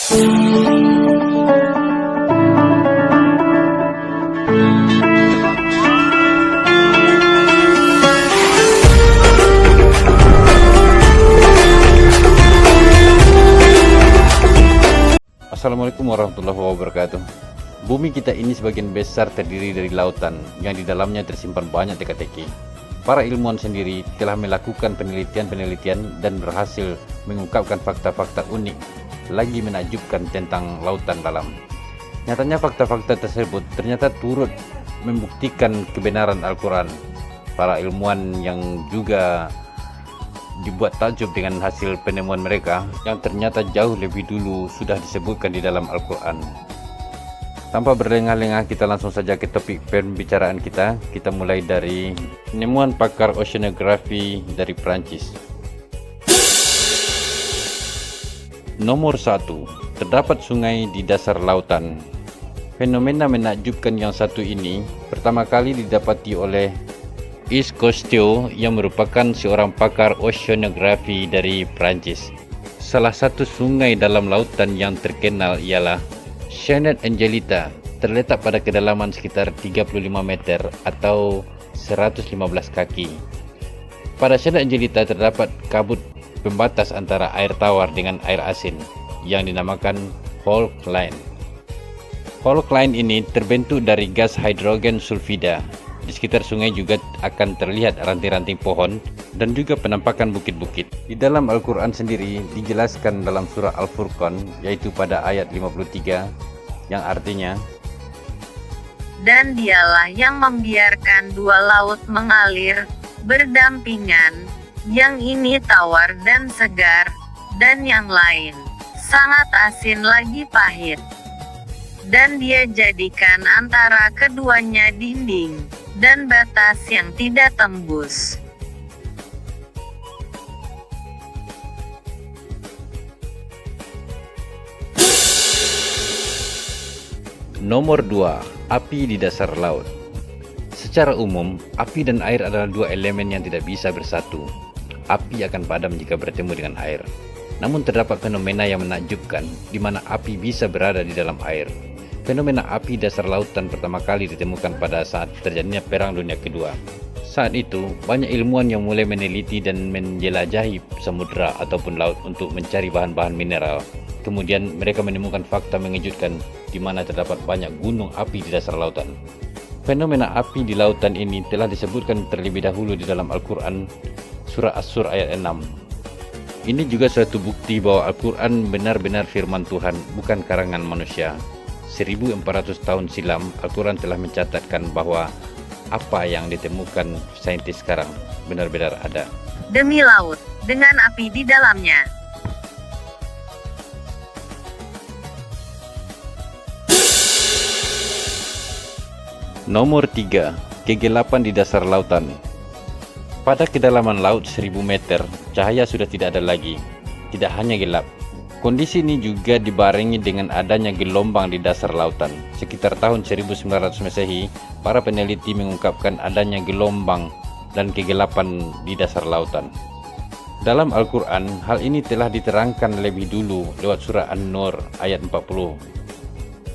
Assalamualaikum warahmatullahi wabarakatuh. Bumi kita ini sebagian besar terdiri dari lautan yang di dalamnya tersimpan banyak teka-teki. Para ilmuwan sendiri telah melakukan penelitian-penelitian dan berhasil mengungkapkan fakta-fakta unik lagi menakjubkan tentang lautan dalam. Nyatanya fakta-fakta tersebut ternyata turut membuktikan kebenaran Al-Quran. Para ilmuwan yang juga dibuat takjub dengan hasil penemuan mereka yang ternyata jauh lebih dulu sudah disebutkan di dalam Al-Quran. Tanpa berlengah-lengah, kita langsung saja ke topik pembicaraan kita. Kita mulai dari penemuan pakar oceanografi dari Prancis. Nomor 1. Terdapat sungai di dasar lautan. Fenomena menakjubkan yang satu ini pertama kali didapati oleh Yves Cousteau yang merupakan seorang pakar oceanografi dari Prancis. Salah satu sungai dalam lautan yang terkenal ialah Saint Angelita, terletak pada kedalaman sekitar 35 meter atau 115 kaki. Pada Saint Angelita terdapat kabut pembatas antara air tawar dengan air asin yang dinamakan fault line. Fault line ini terbentuk dari gas hidrogen sulfida. Di sekitar sungai juga akan terlihat ranting-ranting pohon dan juga penampakan bukit-bukit. Di dalam Al-Quran sendiri dijelaskan dalam surah Al-Furqan, yaitu pada ayat 53, yang artinya, dan dialah yang membiarkan dua laut mengalir berdampingan, yang ini tawar dan segar, dan yang lain sangat asin lagi pahit. Dan dia jadikan antara keduanya dinding dan batas yang tidak tembus. Nomor 2. Api di dasar laut. Secara umum, api dan air adalah dua elemen yang tidak bisa bersatu. Api akan padam jika bertemu dengan air. Namun terdapat fenomena yang menakjubkan di mana api bisa berada di dalam air. Fenomena api dasar lautan pertama kali ditemukan pada saat terjadinya Perang Dunia Kedua. Saat itu, banyak ilmuwan yang mulai meneliti dan menjelajahi samudera ataupun laut untuk mencari bahan-bahan mineral. Kemudian mereka menemukan fakta mengejutkan di mana terdapat banyak gunung api di dasar lautan. Fenomena api di lautan ini telah disebutkan terlebih dahulu di dalam Al-Quran, surah As-Sur ayat 6. Ini juga suatu bukti bahwa Al-Quran benar-benar firman Tuhan, bukan karangan manusia. 1400 tahun silam, Al-Quran telah mencatatkan bahwa apa yang ditemukan saintis sekarang benar-benar ada. Demi laut, dengan api di dalamnya. Nomor 3. Kegelapan di dasar lautan. Pada kedalaman laut 1000 meter, cahaya sudah tidak ada lagi. Tidak hanya gelap. Kondisi ini juga dibarengi dengan adanya gelombang di dasar lautan. Sekitar tahun 1900 Masehi, para peneliti mengungkapkan adanya gelombang dan kegelapan di dasar lautan. Dalam Al-Quran, hal ini telah diterangkan lebih dulu lewat surah An-Nur ayat 40.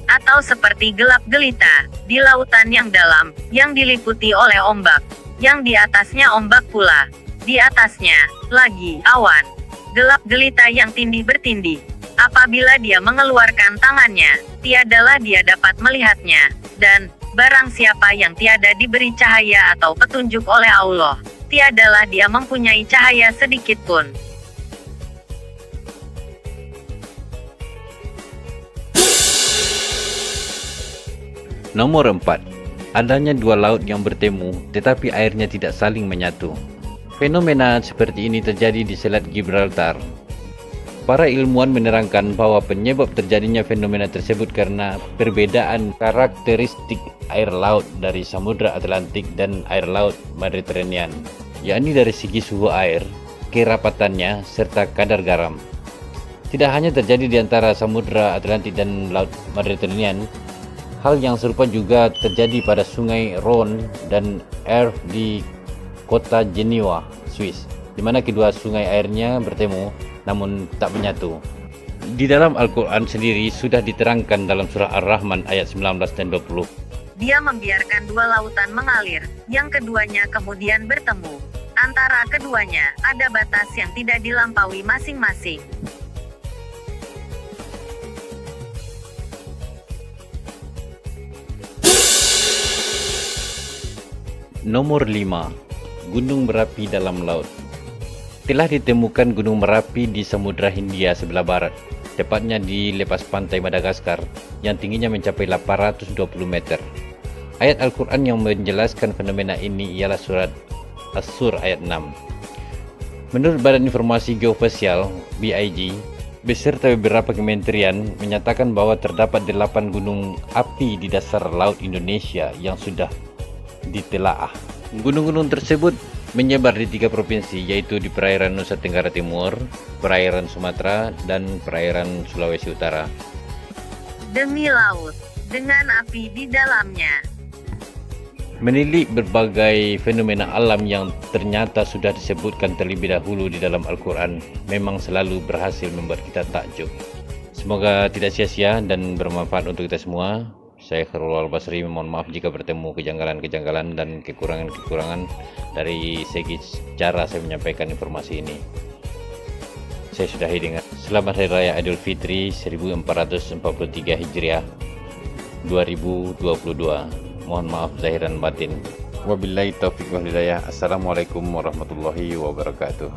Atau seperti gelap gelita di lautan yang dalam, yang diliputi oleh ombak, yang di atasnya ombak pula, di atasnya lagi awan. Gelap gelita yang tindih bertindih. Apabila dia mengeluarkan tangannya, tiadalah dia dapat melihatnya. Dan, barang siapa yang tiada diberi cahaya atau petunjuk oleh Allah, tiadalah dia mempunyai cahaya sedikit pun. Nomor 4. Adanya dua laut yang bertemu, tetapi airnya tidak saling menyatu. Fenomena seperti ini terjadi di Selat Gibraltar. Para ilmuwan menerangkan bahwa penyebab terjadinya fenomena tersebut karena perbedaan karakteristik air laut dari Samudra Atlantik dan air laut Mediterranean, yakni dari segi suhu air, kerapatannya, serta kadar garam. Tidak hanya terjadi di antara Samudra Atlantik dan Laut Mediterranean, hal yang serupa juga terjadi pada Sungai Rhone dan Eure di kota Jenewa, Swiss, di mana kedua sungai airnya bertemu namun tak menyatu. Di dalam Al-Quran sendiri sudah diterangkan dalam surah Ar-Rahman ayat 19 dan 20. Dia membiarkan dua lautan mengalir, yang keduanya kemudian bertemu. Antara keduanya, ada batas yang tidak dilampaui masing-masing. Nomor 5. Gunung berapi dalam laut. Telah ditemukan Gunung Merapi di Samudra Hindia sebelah barat, tepatnya di lepas pantai Madagaskar, yang tingginya mencapai 820 meter. Ayat Al-Quran yang menjelaskan fenomena ini ialah surat As-Sur ayat 6. Menurut Badan Informasi Geofisial (BIG), beserta beberapa kementerian menyatakan bahwa terdapat 8 gunung api di dasar laut Indonesia yang sudah ditelaah. Gunung-gunung tersebut menyebar di 3 provinsi, yaitu di perairan Nusa Tenggara Timur, perairan Sumatera, dan perairan Sulawesi Utara. Demi laut, dengan api di dalamnya. Menilik berbagai fenomena alam yang ternyata sudah disebutkan terlebih dahulu di dalam Al-Quran memang selalu berhasil membuat kita takjub. Semoga tidak sia-sia dan bermanfaat untuk kita semua. Saya Khairul Al-Basri mohon maaf jika bertemu kejanggalan-kejanggalan dan kekurangan-kekurangan dari segi cara saya menyampaikan informasi ini. Saya sudahi dengan Selamat Hari Raya Idul Fitri 1443 Hijriah 2022. Mohon maaf zahir dan batin. Wabillahi taufiq wal hidayah. Assalamualaikum warahmatullahi wabarakatuh.